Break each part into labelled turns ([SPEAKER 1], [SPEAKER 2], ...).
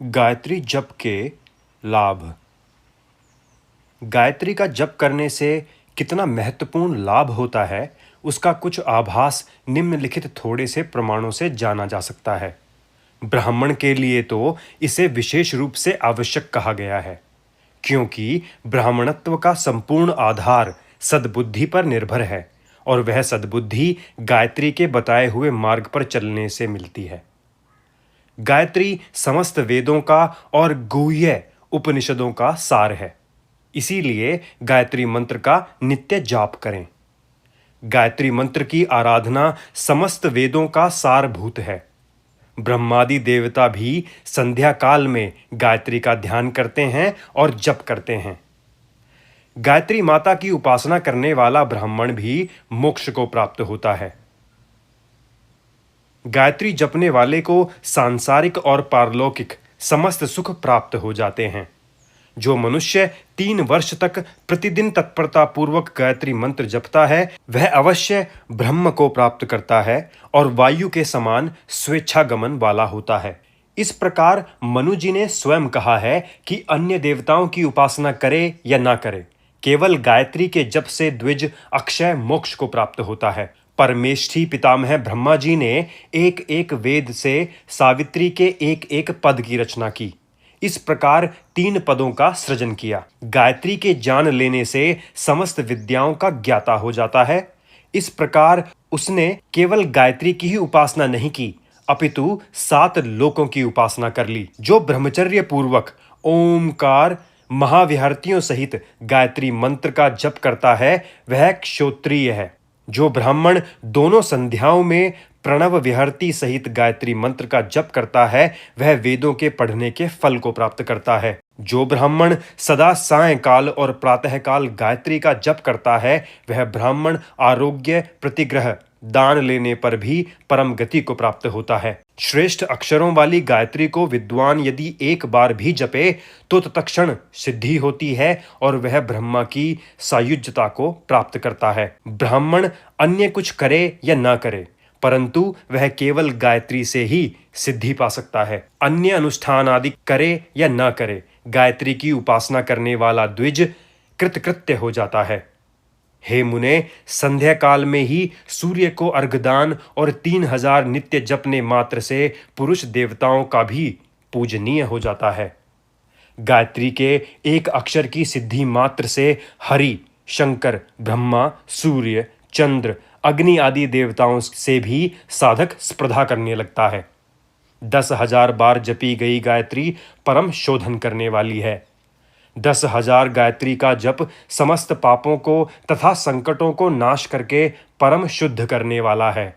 [SPEAKER 1] गायत्री जप के लाभ। गायत्री का जप करने से कितना महत्वपूर्ण लाभ होता है, उसका कुछ आभास निम्नलिखित थोड़े से प्रमाणों से जाना जा सकता है। ब्राह्मण के लिए तो इसे विशेष रूप से आवश्यक कहा गया है, क्योंकि ब्राह्मणत्व का संपूर्ण आधार सद्बुद्धि पर निर्भर है और वह सद्बुद्धि गायत्री के बताए हुए मार्ग पर चलने से मिलती है। गायत्री समस्त वेदों का और गुह्य उपनिषदों का सार है। इसीलिए गायत्री मंत्र का नित्य जाप करें। गायत्री मंत्र की आराधना समस्त वेदों का सारभूत है। ब्रह्मादि देवता भी संध्या काल में गायत्री का ध्यान करते हैं और जप करते हैं। गायत्री माता की उपासना करने वाला ब्राह्मण भी मोक्ष को प्राप्त होता है। गायत्री जपने वाले को सांसारिक और पारलौकिक समस्त सुख प्राप्त हो जाते हैं। जो मनुष्य 3 वर्ष तक प्रतिदिन तत्परता पूर्वक गायत्री मंत्र जपता है, वह अवश्य ब्रह्म को प्राप्त करता है और वायु के समान स्वेच्छागमन वाला होता है। इस प्रकार मनु जी ने स्वयं कहा है कि अन्य देवताओं की उपासना करे या ना करे, केवल गायत्री के जप से द्विज अक्षय मोक्ष को प्राप्त होता है। परमेष्ठी पितामह ब्रह्मा जी ने एक एक वेद से सावित्री के एक एक पद की रचना की। इस प्रकार 3 पदों का सृजन किया। गायत्री के जान लेने से समस्त विद्याओं का ज्ञाता हो जाता है। इस प्रकार उसने केवल गायत्री की ही उपासना नहीं की, अपितु 7 लोकों की उपासना कर ली। जो ब्रह्मचर्य पूर्वक ओमकार महाविहार्थियों सहित गायत्री मंत्र का जप करता है, वह क्षोत्रिय है। जो ब्राह्मण दोनों संध्याओं में प्रणव विहर्ती सहित गायत्री मंत्र का जप करता है, वह वेदों के पढ़ने के फल को प्राप्त करता है। जो ब्राह्मण सदा सायंकाल और प्रातःकाल गायत्री का जप करता है, वह ब्राह्मण आरोग्य, प्रतिग्रह, दान लेने पर भी परम गति को प्राप्त होता है। श्रेष्ठ अक्षरों वाली गायत्री को विद्वान यदि एक बार भी जपे तो तत्क्षण सिद्धि होती है और वह ब्रह्मा की सायुज्यता को प्राप्त करता है। ब्राह्मण अन्य कुछ करे या ना करे, परंतु वह केवल गायत्री से ही सिद्धि पा सकता है। अन्य अनुष्ठान आदि करे या ना करे, गायत्री की उपासना करने वाला द्विज कृतकृत्य हो जाता है। हे मुने, संध्या काल में ही सूर्य को अर्घदान और 3000 नित्य जपने मात्र से पुरुष देवताओं का भी पूजनीय हो जाता है। गायत्री के एक अक्षर की सिद्धि मात्र से हरि, शंकर, ब्रह्मा, सूर्य, चंद्र, अग्नि आदि देवताओं से भी साधक स्पर्धा करने लगता है। 10,000 बार जपी गई गायत्री परम शोधन करने वाली है। 10,000 गायत्री का जप समस्त पापों को तथा संकटों को नाश करके परम शुद्ध करने वाला है।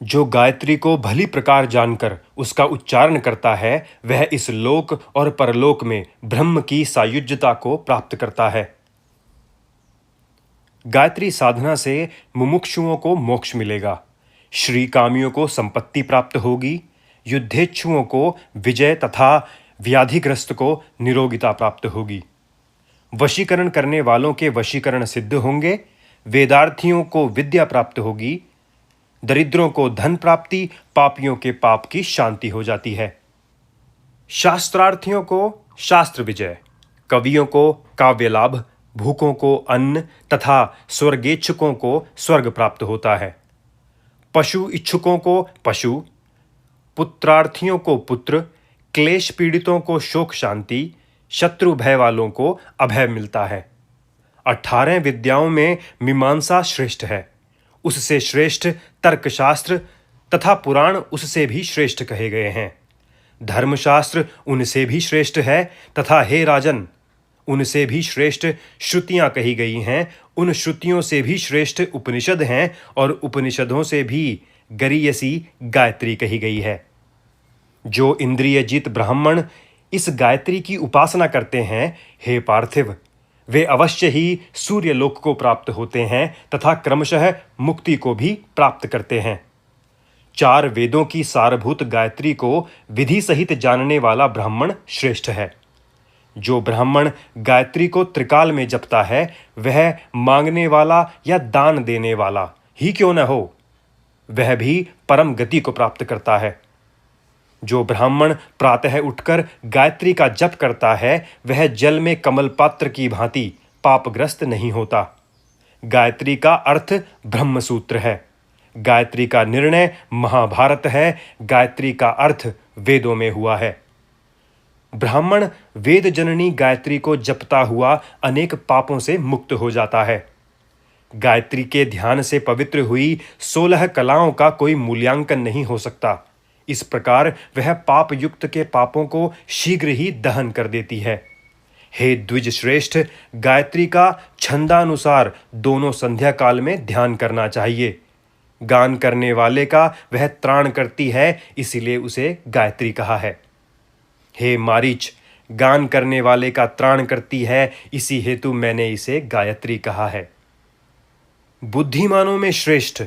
[SPEAKER 1] जो गायत्री को भली प्रकार जानकर उसका उच्चारण करता है, वह इस लोक और परलोक में ब्रह्म की सायुज्यता को प्राप्त करता है। गायत्री साधना से मुमुक्षुओं को मोक्ष मिलेगा, श्री कामियों को संपत्ति प्राप्त होगी, युद्धेच्छुओं को विजय तथा व्याधिग्रस्त को निरोगिता प्राप्त होगी। वशीकरण करने वालों के वशीकरण सिद्ध होंगे, वेदार्थियों को विद्या प्राप्त होगी, दरिद्रों को धन प्राप्ति, पापियों के पाप की शांति हो जाती है। शास्त्रार्थियों को शास्त्र विजय, कवियों को काव्य लाभ, भूखों को अन्न तथा स्वर्गेच्छुकों को स्वर्ग प्राप्त होता है। पशु इच्छुकों को पशु, पुत्रार्थियों को पुत्र, क्लेश पीड़ितों को शोक शांति, शत्रु भय वालों को अभय मिलता है। 18 विद्याओं में मीमांसा श्रेष्ठ है, उससे श्रेष्ठ तर्कशास्त्र तथा पुराण उससे भी श्रेष्ठ कहे गए हैं। धर्मशास्त्र उनसे भी श्रेष्ठ है तथा हे राजन, उनसे भी श्रेष्ठ श्रुतियां कही गई हैं। उन श्रुतियों से भी श्रेष्ठ उपनिषद हैं और उपनिषदों से भी गरीयसी गायत्री कही गई है। जो इंद्रिय जित ब्राह्मण इस गायत्री की उपासना करते हैं, हे पार्थिव, वे अवश्य ही सूर्यलोक को प्राप्त होते हैं तथा क्रमशः मुक्ति को भी प्राप्त करते हैं। 4 वेदों की सारभूत गायत्री को विधि सहित जानने वाला ब्राह्मण श्रेष्ठ है। जो ब्राह्मण गायत्री को त्रिकाल में जपता है वह मांगने वाला या दान देने वाला ही क्यों न हो, वह भी परम गति को प्राप्त करता है। जो ब्राह्मण प्रातः उठकर गायत्री का जप करता है वह जल में कमल पात्र की भांति पापग्रस्त नहीं होता। गायत्री का अर्थ ब्रह्म सूत्र है। गायत्री का निर्णय महाभारत है। गायत्री का अर्थ वेदों में हुआ है। ब्राह्मण वेद जननी गायत्री को जपता हुआ अनेक पापों से मुक्त हो जाता है। गायत्री के ध्यान से पवित्र हुई 16 कलाओं का कोई मूल्यांकन नहीं हो सकता। इस प्रकार वह पाप युक्त के पापों को शीघ्र ही दहन कर देती है। हे द्विज श्रेष्ठ, गायत्री का छंदानुसार दोनों संध्या काल में ध्यान करना चाहिए। गान करने वाले का वह त्राण करती है, इसीलिए उसे गायत्री कहा है। हे मारीच, गान करने वाले का त्राण करती है, इसी हेतु मैंने इसे गायत्री कहा है। बुद्धिमानों में श्रेष्ठ,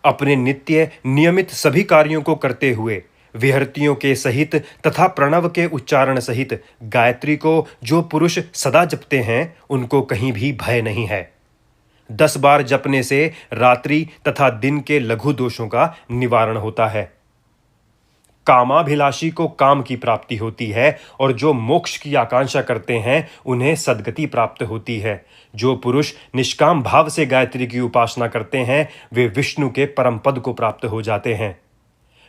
[SPEAKER 1] अपने नित्य नियमित सभी कार्यों को करते हुए विहर्तियों के सहित तथा प्रणव के उच्चारण सहित गायत्री को जो पुरुष सदा जपते हैं उनको कहीं भी भय नहीं है। 10 बार जपने से रात्रि तथा दिन के लघु दोषों का निवारण होता है। कामाभिलाषी को काम की प्राप्ति होती है और जो मोक्ष की आकांक्षा करते हैं उन्हें सद्गति प्राप्त होती है। जो पुरुष निष्काम भाव से गायत्री की उपासना करते हैं वे विष्णु के परम पद को प्राप्त हो जाते हैं।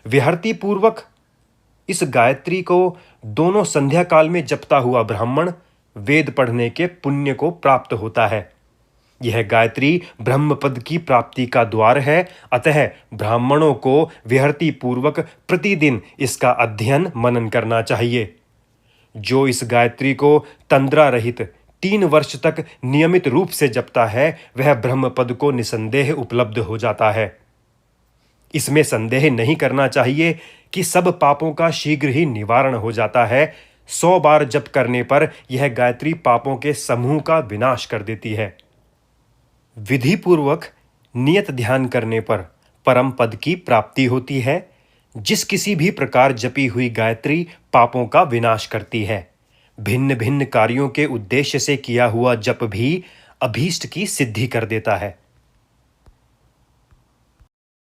[SPEAKER 1] विहर्ति पूर्वक इस गायत्री को दोनों संध्या काल में जपता हुआ ब्राह्मण वेद पढ़ने के पुण्य को प्राप्त होता है। यह गायत्री ब्रह्म पद की प्राप्ति का द्वार है। अतः ब्राह्मणों को विहर्ति पूर्वक प्रतिदिन इसका अध्ययन मनन करना चाहिए। जो इस गायत्री को तंद्रा रहित 3 वर्ष तक नियमित रूप से जपता है वह ब्रह्म पद को निसंदेह उपलब्ध हो जाता है। इसमें संदेह नहीं करना चाहिए कि सब पापों का शीघ्र ही निवारण हो जाता है। 100 बार जप करने पर यह गायत्री पापों के समूह का विनाश कर देती है। विधि पूर्वक नियत ध्यान करने पर परम पद की प्राप्ति होती है। जिस किसी भी प्रकार जपी हुई गायत्री पापों का विनाश करती है। भिन्न भिन्न कार्यों के उद्देश्य से किया हुआ जप भी अभीष्ट की सिद्धि कर देता है।